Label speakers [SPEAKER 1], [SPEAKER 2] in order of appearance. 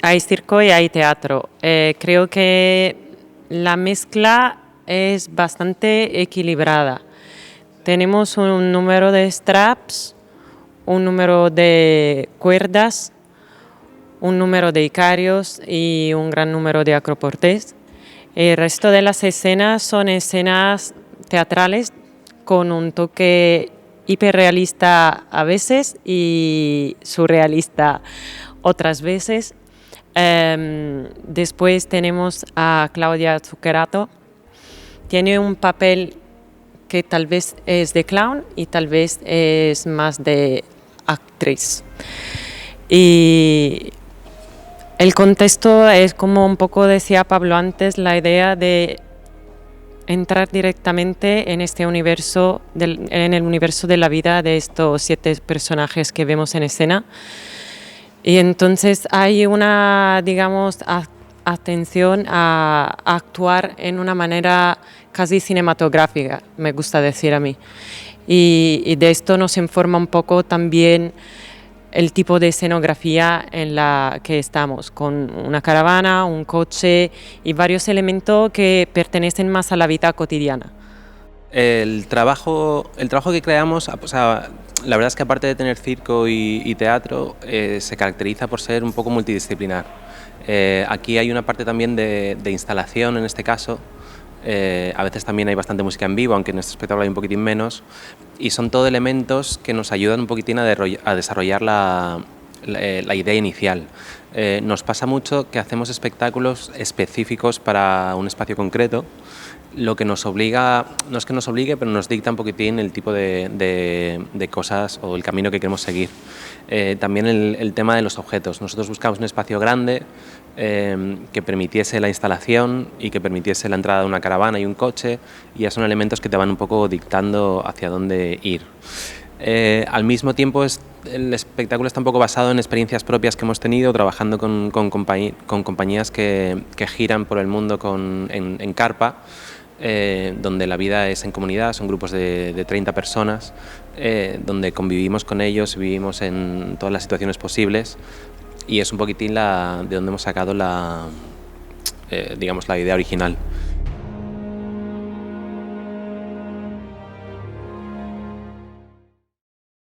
[SPEAKER 1] Hay circo y hay teatro. Creo que la mezcla es bastante equilibrada. Tenemos un número de straps, un número de cuerdas, un número de icarios y un gran número de acroportes. El resto de las escenas son escenas teatrales con un toque hiperrealista a veces y surrealista otras veces. Después tenemos a Claudia Zuccherato. Tiene un papel que tal vez es de clown y tal vez es más de actriz. Y el contexto es, como un poco decía Pablo antes, la idea de entrar directamente en este universo, en el universo de la vida de estos 7 personajes que vemos en escena. Y entonces hay una, digamos, atención a actuar en una manera casi cinematográfica, me gusta decir a mí. Y de esto nos informa un poco también el tipo de escenografía en la que estamos, con una caravana, un coche y varios elementos que pertenecen más a la vida cotidiana.
[SPEAKER 2] El trabajo que creamos, o sea, la verdad es que aparte de tener circo y teatro, se caracteriza por ser un poco multidisciplinar. Aquí hay una parte también de instalación en este caso. A veces también hay bastante música en vivo, aunque en este espectáculo hay un poquitín menos, y son todo elementos que nos ayudan un poquitín a desarrollar la idea inicial. Nos pasa mucho que hacemos espectáculos específicos para un espacio concreto, lo que nos obliga, no es que nos obligue, pero nos dicta un poquitín el tipo de cosas o el camino que queremos seguir. También el tema de los objetos. Nosotros buscamos un espacio grande que permitiese la instalación y que permitiese la entrada de una caravana y un coche, y ya son elementos que te van un poco dictando hacia dónde ir. Al mismo tiempo, el espectáculo está un poco basado en experiencias propias que hemos tenido trabajando con compañías que giran por el mundo en carpa, donde la vida es en comunidad, son grupos de 30 personas, donde convivimos con ellos, vivimos en todas las situaciones posibles, y es un poquitín de donde hemos sacado digamos, la idea original.